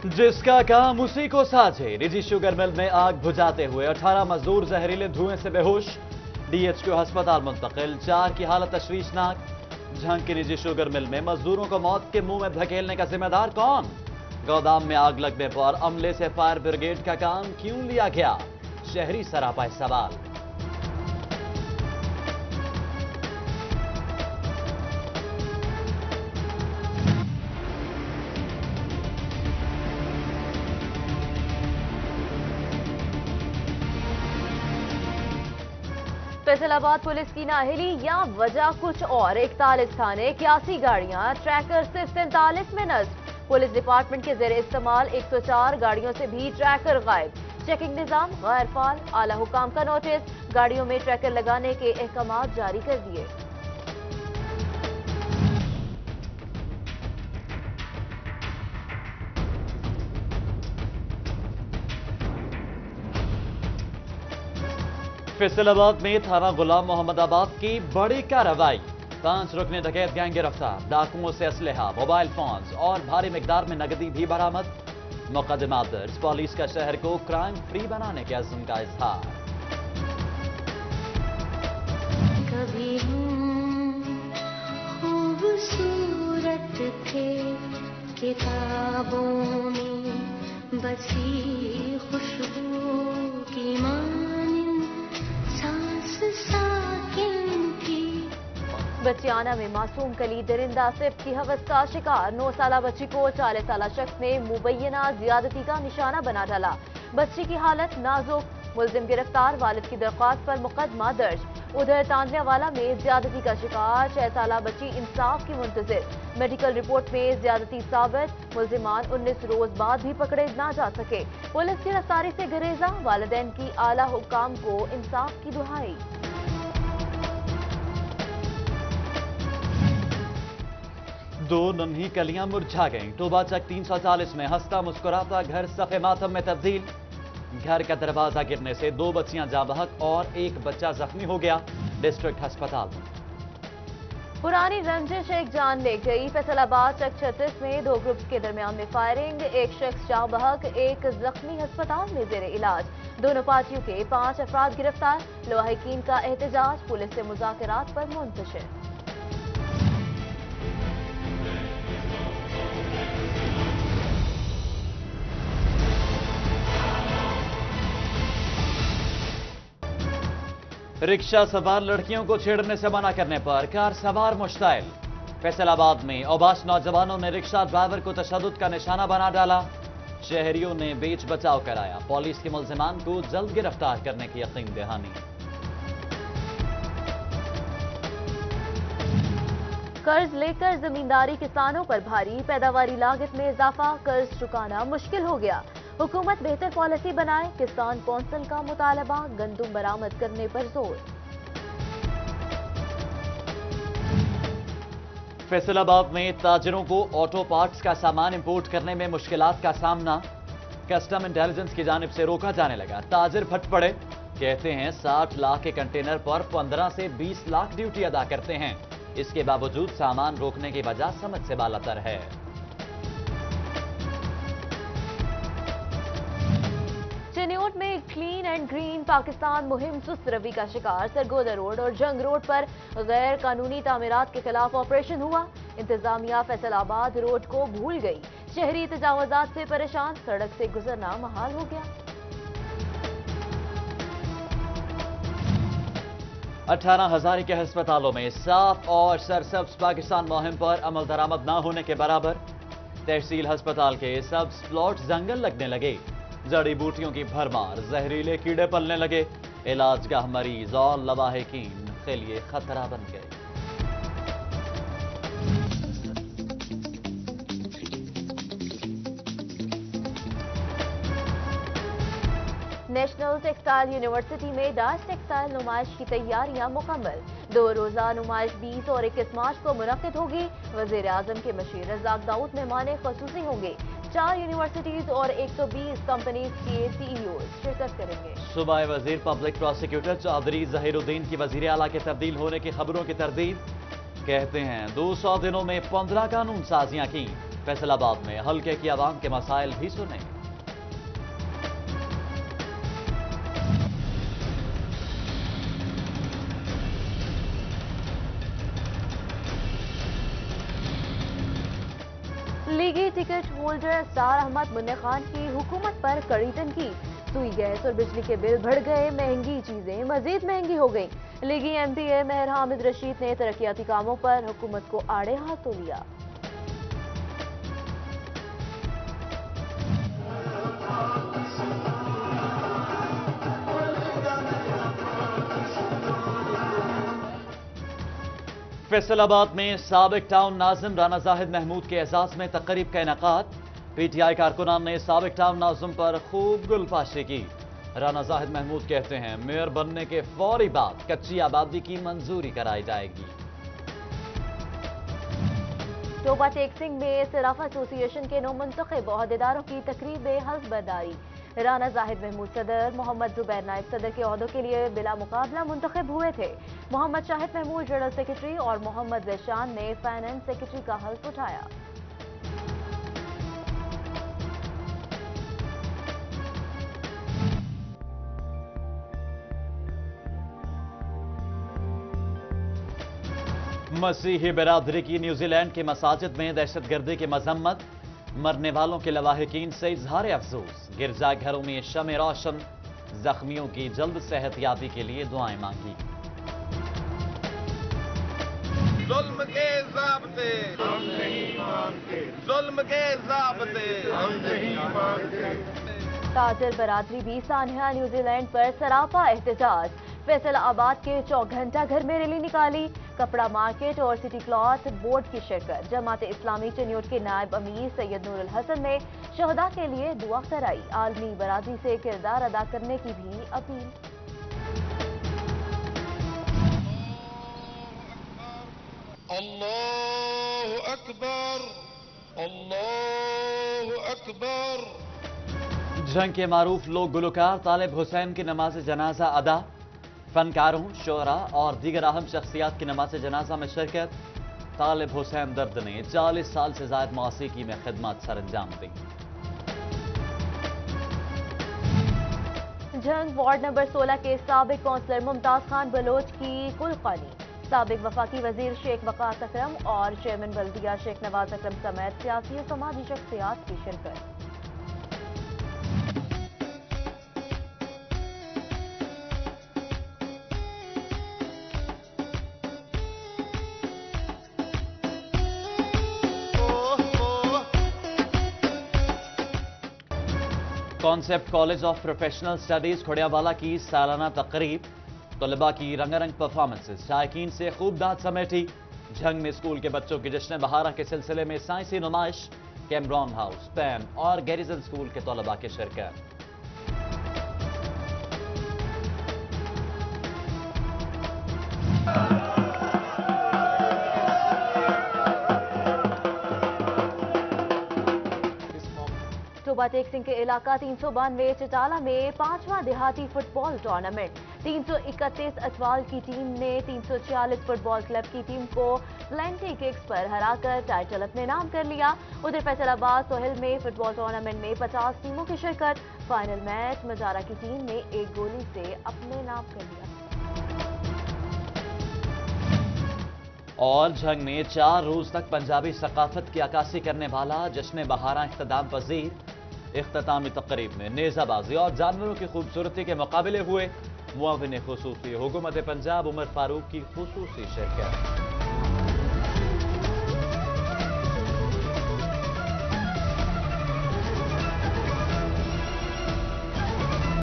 जिसका काम उसी को साझे। निजी शुगर मिल में आग बुझाते हुए 18 मजदूर जहरीले धुएं से बेहोश, डीएचक्यू अस्पताल मुंतकिल। 4 की हालत तशवीशनाक। झंग की निजी शुगर मिल में मजदूरों को मौत के मुंह में धकेलने का जिम्मेदार कौन? गोदाम में आग लगने पर अमले से फायर ब्रिगेड का काम क्यों लिया गया? शहरी सरापा सवाल। फैसलाबाद पुलिस की नाअहली या वजह कुछ और। 41 थाने, 81 गाड़ियां, ट्रैकर सिर्फ 43 में नस्ब। पुलिस डिपार्टमेंट के जेर इस्तेमाल 104 गाड़ियों से भी ट्रैकर गायब। चेकिंग निजाम गैर फाल। आला हुकाम का नोटिस, गाड़ियों में ट्रैकर लगाने के अहकाम जारी कर दिए। फैसलाबाद में थाना गुलाम मोहम्मदाबाद की बड़ी कार्रवाई। 5 रुकने डकैत गैंग गिरफ्तार। डाकुओं से असलहा, मोबाइल फोन्स और भारी मिकदार में नकदी भी बरामद। मुकदमा दर्ज। पुलिस का शहर को क्राइम फ्री बनाने के अज़्म का इजहार। कभी हम खूबसूरत थे, किताबों में बसी खुशबू की बच्चियाना में मासूम कली दरिंदा सिफ्त की हवस का शिकार। 9 साला बच्ची को 40 साला शख्स ने मुबैना ज्यादती का निशाना बना डाला। बच्ची की हालत नाजुक। मुलजिम गिरफ्तार। वालिद की दरख्वास्त पर मुकदमा दर्ज। उधर तांजियावाला में ज्यादती का शिकार 6 साला बच्ची इंसाफ की मुंतजिर। मेडिकल रिपोर्ट में ज्यादती साबित। मुलजिमान 19 रोज बाद भी पकड़े ना जा सके। पुलिस गिरफ्तारी से गुरेजा। वालिदैन की आला हुकाम को इंसाफ की दुहाई। दो नन्ही कलियां मुरझा गईं। टोबाचक 340 में हंसता मुस्कुराता घर सफे मातम में तब्दील। घर का दरवाजा गिरने से 2 बच्चियां जाँ बहक और 1 बच्चा जख्मी हो गया। डिस्ट्रिक्ट अस्पताल में पुरानी रंजिश एक जान ले गई। फैसलाबाद चक 36 में 2 ग्रुप्स के दरमियान में फायरिंग। 1 शख्स जाँ बहक, 1 जख्मी अस्पताल में जेर इलाज। दोनों पार्टियों के 5 अफराद गिरफ्तार। लवाहिकीन का एहतजाज पुलिस से मुज़ाकरात पर मुंतशिर। रिक्शा सवार लड़कियों को छेड़ने से मना करने पर कार सवार मुश्ताइल। फैसलाबाद में औबाश नौजवानों ने रिक्शा ड्राइवर को तशद्दुद का निशाना बना डाला। शहरियों ने बेच बचाव कराया। पुलिस के मुल्जिमान को जल्द गिरफ्तार करने की यकीन दहानी। कर्ज लेकर जमींदारी किसानों पर भारी। पैदावारी लागत में इजाफा, कर्ज चुकाना मुश्किल हो गया। हुकूमत बेहतर पॉलिसी बनाए। किसान कौंसिल का मुतालबा, गंदुम बरामद करने पर जोर। फैसलाबाद में ताजिरों को ऑटो पार्ट्स का सामान इंपोर्ट करने में मुश्किलात का सामना। कस्टम इंटेलिजेंस की जानिब से रोका जाने लगा। ताजिर फट पड़े। कहते हैं 60 लाख के कंटेनर पर 15 से 20 लाख ड्यूटी अदा करते हैं। इसके बावजूद सामान रोकने की वजह समझ से बालातर है। चिन्योट में क्लीन एंड ग्रीन पाकिस्तान मुहिम सुस्त रवि का शिकार। सरगोदा रोड और जंग रोड पर गैर कानूनी तामीरात के खिलाफ ऑपरेशन हुआ। इंतजामिया फैसलाबाद रोड को भूल गई। शहरी तजावजात से परेशान। सड़क से गुजरना महाल हो गया। 18 हजारी के अस्पतालों में साफ और सरसब्ज पाकिस्तान मुहिम पर अमल दरामद न होने के बराबर। तहसील अस्पताल के सब्ज प्लॉट जंगल लगने लगे। जड़ी बूटियों की भरमार, जहरीले कीड़े पलने लगे। इलाजगाह मरीज और लवाहिकीन के लिए खतरा बन गए। नेशनल टेक्सटाइल यूनिवर्सिटी में डाश टेक्सटाइल नुमाइश की तैयारियां मुकम्मल। 2 रोजा नुमाइश 20 और 21 मार्च को मुनक्किद होगी। वजीर आजम के मशीर रज़ाक दाऊद मेहमान खुसूसी होंगे। 4 यूनिवर्सिटीज और 120 कंपनीज के सीईओ शिरकत करेंगे। सूबाई वजीर पब्लिक प्रोसिक्यूटर चौधरी जहीरुद्दीन की वजीर आला के तब्दील होने की खबरों की तरदीद। कहते हैं 200 दिनों में 15 कानून साजियां की। फैसल आबाद में हल्के की आवाम के मसाइल भी सुने। लीगी टिकट होल्डर स्टार अहमद मुन्ने खान की हुकूमत पर कड़ी तनकीद। सुई गैस और बिजली के बिल बढ़ गए, महंगी चीजें मजीद महंगी हो गई। लीगी एमपीए मेहर हामिद रशीद ने तरक्याती कामों पर हुकूमत को आड़े हाथों लिया। फैसलाबाद में साबिक टाउन नाजिम राना जाहिद महमूद के एजाज में तकरीब का इनेकाद। पीटीआई कारकुनान ने साबिक टाउन नाजिम पर खूब गुलफाशी की। राना जाहिद महमूद कहते हैं मेयर बनने के फौरी बाद कच्ची आबादी की मंजूरी कराई जाएगी। टोबा टेक्सिंग में सराफा एसोसिएशन के नौ मुंतखब ओहदेदारों की तकरीब में हल्फ बर्दारी। राना जाहिद महमूद सदर, मोहम्मद जुबैर नायब सदर के ओहदों के लिए बिला मुकाबला मुंतखब हुए थे। मोहम्मद शाहिद महमूद जनरल सेक्रेटरी और मोहम्मद जैशान ने फाइनेंस सेक्रेटरी का हल्फ उठाया। मसीही बिरादरी की न्यूजीलैंड के मसाजिद में दहशतगर्दी की मजम्मत। मरने वालों के लवाहिकीन से इजहार अफसोस। गिरजाघरों में शमे रोशन। जख्मियों की जल्द सेहतयाबी के लिए दुआएं मांगी। जुल्म के ज़ाब्ते हम नहीं मानते, जुल्म के ज़ाब्ते हम नहीं मानते। ताजर बरादरी भी सान्हा न्यूजीलैंड पर सरापा एहतजाज। फैसलाबाद के चौघंटा घर में रैली निकाली। कपड़ा मार्केट और सिटी क्लॉथ बोर्ड की शिरकत। जमात इस्लामी चन्योट के नायब अमीर सैयद नूरुल हसन ने शहदा के लिए दुआ कराई। आलमी बरादरी से किरदार अदा करने की भी अपील। अल्लाहु अकबर, अल्लाहु अकबर। जंग के मारूफ लोक गुलकार तालिब हुसैन की नमाज जनाजा अदा। फनकारों, शोरा और दीगर अहम शख्सियात की नमाज जनाजा में शिरकत। तालिब हुसैन दर्द ने 40 साल से ज्यादा मौसीकी में खिदमत सर अंजाम दी। जंग वार्ड नंबर 16 के साबिक काउंसलर मुमताज खान बलोच की कुलखानी। साबिक वफाकी वजीर शेख वकास अकरम और चेयरमैन बल्दिया शेख नवाज अकरम समेत सियासी और समाजी शख्सियात की शिरकत। Concept college of professional studies Khodiyawala की सालाना तकरीब। तलबा की रंगारंग परफॉर्मेंसेस शायकीन से खूब दाद समेटी। जंग में स्कूल के बच्चों की जश्न बहारा के सिलसिले में साइंसी नुमाइश। कैमरॉन हाउस, पैन और गैरिजन स्कूल के तलबा की शिरकत। टोबा टेक्सिंग के इलाका 392 चटाला में 5वां देहाती फुटबॉल टूर्नामेंट। 331 अथवाल की टीम ने 346 फुटबॉल क्लब की टीम को प्लेंटी किक्स पर हराकर टाइटल अपने नाम कर लिया। उधर फैसलाबाद सोहेल में फुटबॉल टूर्नामेंट में 50 टीमों की शिरकत। फाइनल मैच मजारा की टीम ने एक गोली से अपने नाम कर लिया। और जंग में 4 रोज तक पंजाबी सकाफत की अक्कासी करने वाला जश्न बहारा इख्तिताम पजीर। इख्तितामी तकरीब में नेजाबाजी और जानवरों की खूबसूरती के मुकाबले हुए। मुआविन खुसूसी हुकूमत पंजाब उमर फारूक की खुसूसी शिरकत।